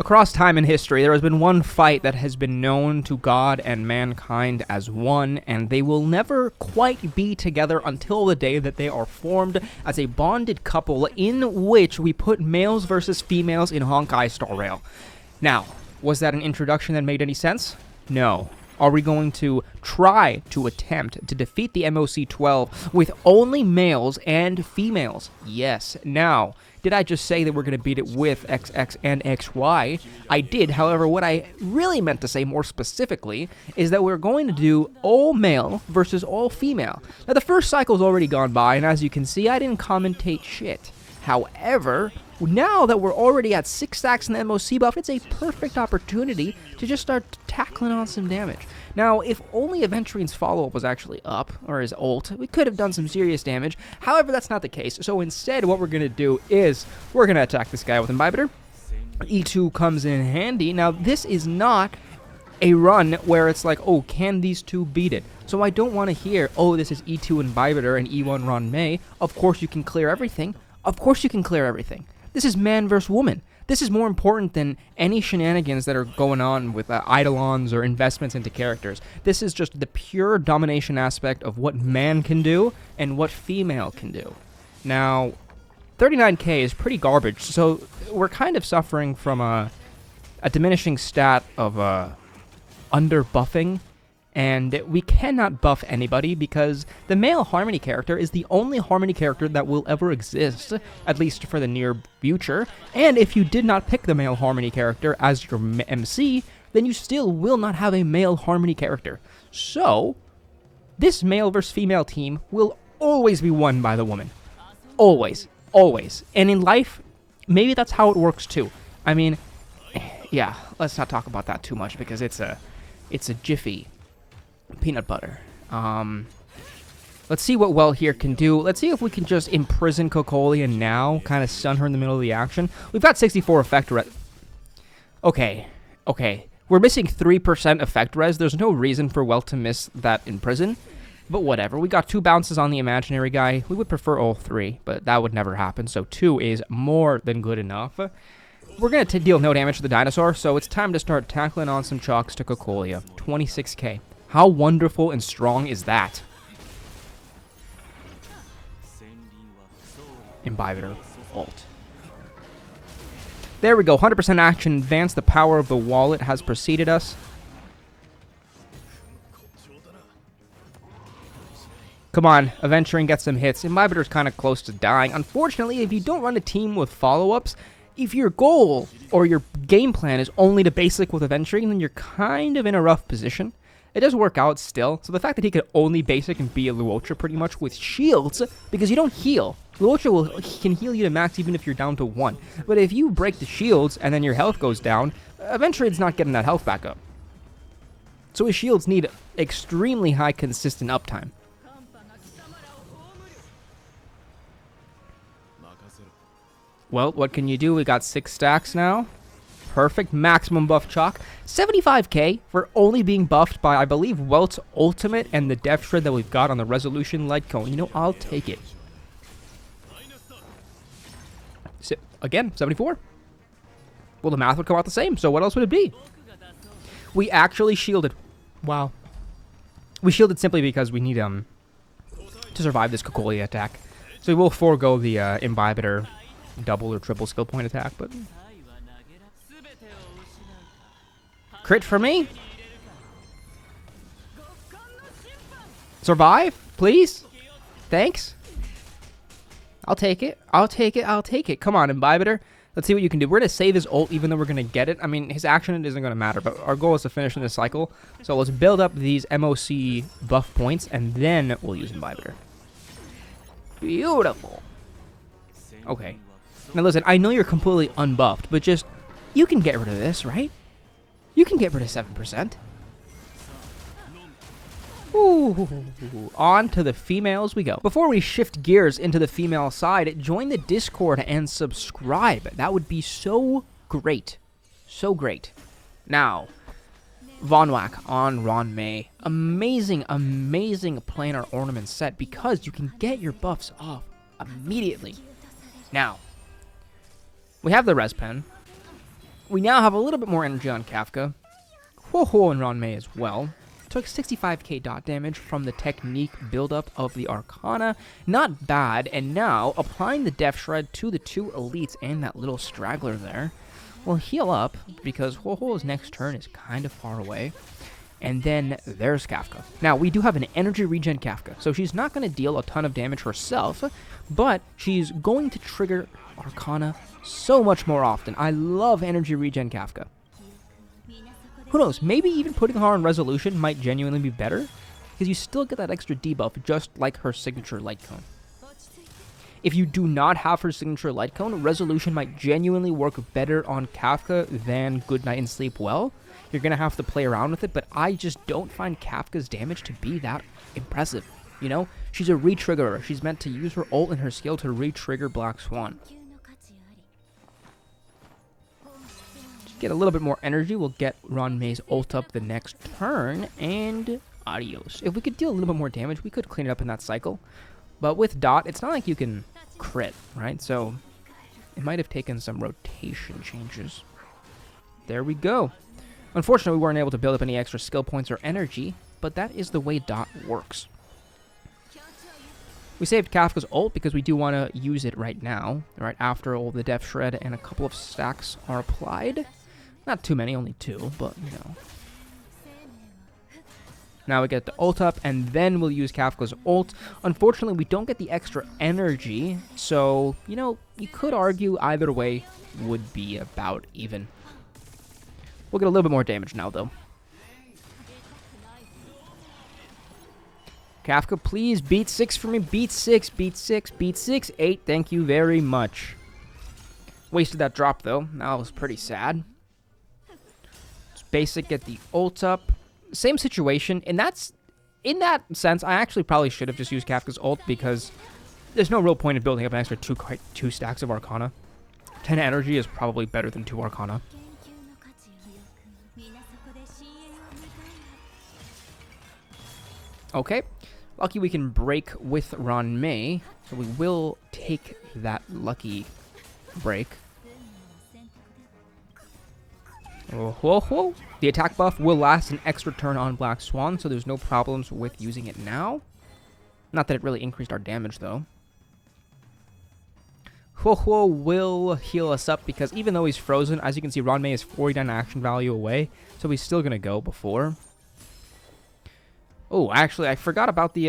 Across time and history, there has been one fight that has been known to God and mankind as one, and they will never quite be together until the day that they are formed as a bonded couple in which we put males versus females in Honkai Star Rail. Now, was that an introduction that made any sense? No. Are we going to try to attempt to defeat the MOC 12 with only males and females? Yes. Now, did I just say that we're going to beat it with XX and XY? I did. However, what I really meant to say more specifically is that we're going to do all male versus all female. Now, the first cycle's already gone by, and as you can see, I didn't commentate shit. However, now that we're already at 6 stacks in the MOC buff, it's a perfect opportunity to just start tackling on some damage. Now, if only Aventurine's follow-up was actually up, or his ult, we could have done some serious damage. However, that's not the case. So instead, what we're going to do is we're going to attack this guy with Imbibitor. E2 comes in handy. Now, this is not a run where it's like, oh, can these two beat it? So I don't want to hear, oh, this is E2 Imbibitor and E1 Ron May. Of course you can clear everything. Of course you can clear everything. This is man versus woman. This is more important than any shenanigans that are going on with eidolons or investments into characters. This is just the pure domination aspect of what man can do and what female can do. Now, 39k is pretty garbage, so we're kind of suffering from a diminishing stat of under-buffing. And we cannot buff anybody because the male Harmony character is the only Harmony character that will ever exist, at least for the near future. And if you did not pick the male Harmony character as your MC, then you still will not have a male Harmony character. So, this male versus female team will always be won by the woman. Always. Always. And in life, maybe that's how it works too. I mean, yeah, let's not talk about that too much because it's a jiffy peanut butter. Let's see what Well here can do. Let's see if we can just imprison Cocolia now, kind of stun her in the middle of the action. We've got 64 effect res. Okay. We're missing 3% effect res. There's no reason for Well to miss that imprison, but whatever. We got 2 bounces on the imaginary guy. We would prefer all 3, but that would never happen, so 2 is more than good enough. We're going to deal no damage to the dinosaur, so it's time to start tackling on some chalks to Cocolia. 26k. How wonderful and strong is that? Imbibitor ult. There we go. 100% action advance. The power of the wallet has preceded us. Come on, Aventurine, get some hits. Imbibitor's kind of close to dying. Unfortunately, if you don't run a team with follow-ups, if your goal or your game plan is only to basic with Aventurine, then you're kind of in a rough position. It does work out still, so the fact that he could only basic and be a Luocha pretty much with shields, because you don't heal. Luocha can heal you to max even if you're down to 1. But if you break the shields and then your health goes down, Aventurine's not getting that health back up. So his shields need extremely high consistent uptime. Well, what can you do? We got 6 stacks now. Perfect. Maximum buff chalk. 75k for only being buffed by, I believe, Welt's ultimate and the depth shred that we've got on the resolution light cone. You know, I'll take it. Again, 74. Well, the math would come out the same, so what else would it be? We actually shielded. Wow. We shielded simply because we need to survive this Cocolia attack. So we will forego the Imbibitor double or triple skill point attack, but... Crit for me? Survive, please? Thanks. I'll take it. I'll take it. Come on, Imbibitor. Let's see what you can do. We're going to save his ult even though we're going to get it. I mean, his action isn't going to matter, but our goal is to finish in this cycle. So let's build up these MOC buff points, and then we'll use Imbibitor. Beautiful. Okay. Now listen, I know you're completely unbuffed, but just, you can get rid of this, right? You can get rid of 7%. Ooh, on to the females we go. Before we shift gears into the female side, join the Discord and subscribe. That would be so great. So great. Now, Von Whack on Ron May. Amazing, amazing planar ornament set because you can get your buffs off immediately. Now, we have the res pen. We now have a little bit more energy on Kafka. Ho-Ho and Ranmei as well. Took 65k dot damage from the technique buildup of the Arcana. Not bad, and now applying the Death Shred to the two elites and that little straggler there will heal up because Ho-Ho's next turn is kind of far away. And then there's Kafka. Now, we do have an energy regen Kafka, so she's not going to deal a ton of damage herself, but she's going to trigger Arcana so much more often. I love energy regen Kafka. Who knows, maybe even putting her on Resolution might genuinely be better, because you still get that extra debuff just like her signature Light Cone. If you do not have her signature Light Cone, Resolution might genuinely work better on Kafka than Good Night and Sleep Well. You're going to have to play around with it, but I just don't find Kafka's damage to be that impressive. You know, she's a re-triggerer. She's meant to use her ult and her skill to re-trigger Black Swan. Get a little bit more energy, we'll get Ranmei's ult up the next turn, and adios. If we could deal a little bit more damage, we could clean it up in that cycle. But with Dot, it's not like you can crit, right? So it might have taken some rotation changes. There we go. Unfortunately, we weren't able to build up any extra skill points or energy, but that is the way Dot works. We saved Kafka's ult because we do want to use it right now, right after all the Death Shred and a couple of stacks are applied. Not too many, only 2, but, you know. Now we get the ult up, and then we'll use Kafka's ult. Unfortunately, we don't get the extra energy, so, you know, you could argue either way would be about even. We'll get a little bit more damage now, though. Kafka, please, beat 6 for me. Beat 6, beat 6, beat 6, 8. Thank you very much. Wasted that drop, though. That was pretty sad. Basic, get the ult up. Same situation. In that sense, I actually probably should have just used Kafka's ult because there's no real point in building up an extra 2 stacks of Arcana. 10 energy is probably better than 2 Arcana. Okay. Lucky we can break with Ranmei, so we will take that lucky break. Oh, whoa, whoa. The attack buff will last an extra turn on Black Swan, so there's no problems with using it now. Not that it really increased our damage, though. Ho-Ho will heal us up because even though he's frozen, as you can see, Ranmei is 49 action value away, so he's still going to go before. Oh, actually, I forgot about the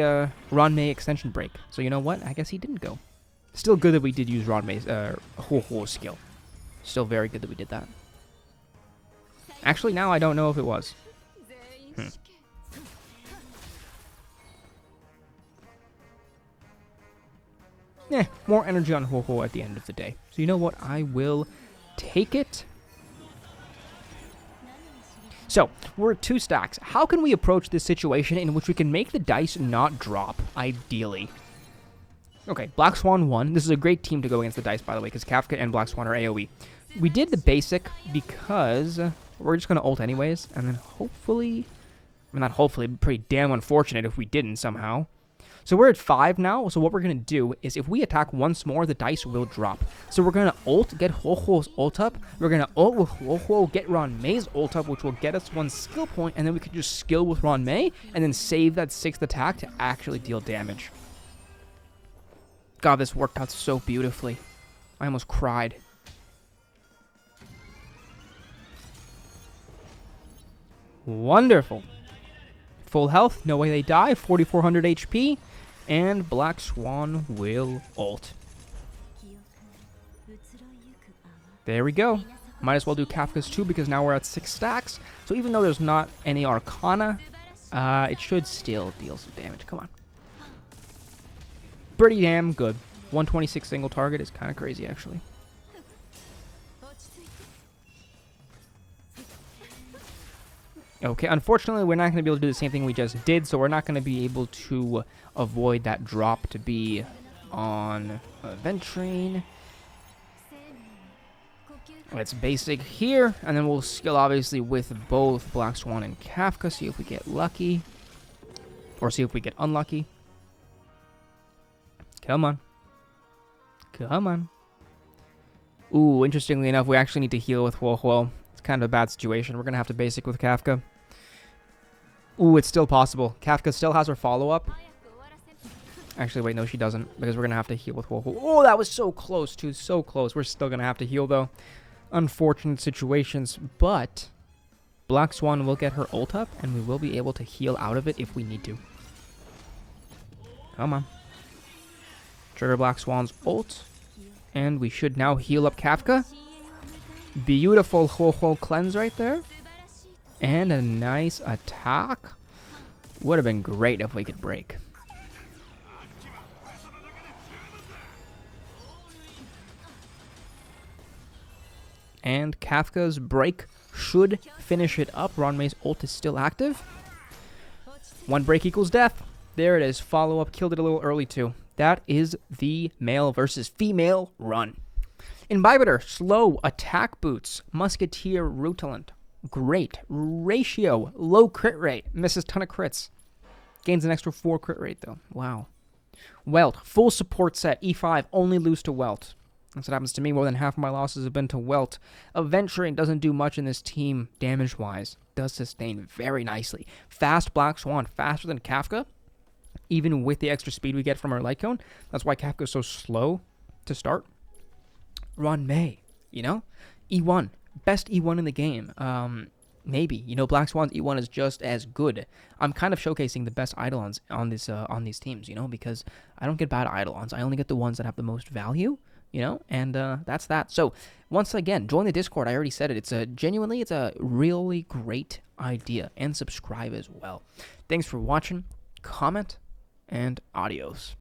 Ranmei extension break. So you know what? I guess he didn't go. Still good that we did use Ranmei's Ho-Ho skill. Still very good that we did that. Actually, now I don't know if it was. More energy on Ho-Ho at the end of the day. So you know what? I will take it. So, we're at 2 stacks. How can we approach this situation in which we can make the dice not drop, ideally? Okay, Black Swan won. This is a great team to go against the dice, by the way, because Kafka and Black Swan are AoE. We did the basic because we're just going to ult anyways, and then hopefully... I mean, not hopefully, it'd be pretty damn unfortunate if we didn't somehow. So we're at 5 now, so what we're going to do is if we attack once more, the dice will drop. So we're going to ult, get Ho-Ho's ult up, we're going to ult with Ho-Ho, get Ranmei's ult up, which will get us 1 skill point, and then we can just skill with Ranmei, and then save that 6th attack to actually deal damage. God, this worked out so beautifully. I almost cried. Wonderful. Full health, no way they die, 4,400 HP, and Black Swan will ult. There we go. Might as well do Kafka's too because now we're at 6 stacks. So even though there's not any Arcana, it should still deal some damage. Come on. Pretty damn good. 126 single target is kind of crazy, actually. Okay, unfortunately, we're not going to be able to do the same thing we just did, so we're not going to be able to avoid that drop to be on aventurine. Let's basic here, and then we'll skill, obviously, with both Black Swan and Kafka, see if we get lucky, or see if we get unlucky. Come on. Come on. Ooh, interestingly enough, we actually need to heal with Boothilll. It's kind of a bad situation. We're going to have to basic with Kafka. Ooh, it's still possible. Kafka still has her follow-up. Actually, wait, no, she doesn't, because we're going to have to heal with Boothilll. Oh, that was so close, too. So close. We're still going to have to heal, though. Unfortunate situations, but Black Swan will get her ult up, and we will be able to heal out of it if we need to. Come on. Trigger Black Swan's ult, and we should now heal up Kafka. Beautiful Boothilll cleanse right there. And a nice attack. Would have been great if we could break. And Kafka's break should finish it up. Ranmei's ult is still active. One break equals death. There it is. Follow up. Killed it a little early too. That is the male versus female run. Imbibitor, slow attack boots. Musketeer, rutilant. Great. Ratio, low crit rate. Misses ton of crits. Gains an extra 4 crit rate though. Wow. Welt, full support set. E5, only lose to Welt. That's what happens to me. More than half of my losses have been to Welt. Aventurine doesn't do much in this team damage-wise. Does sustain very nicely. Fast Black Swan, faster than Kafka. Even with the extra speed we get from our light cone. That's why Kafka's so slow to start. Ranmei, you know? E1. Best E1 in the game. Maybe. You know, Black Swan's E1 is just as good. I'm kind of showcasing the best Eidolons on these teams, you know, because I don't get bad Eidolons. I only get the ones that have the most value. You know, and that's that. So, once again, join the Discord. I already said it. It's a really great idea. And subscribe as well. Thanks for watching. Comment, and adios.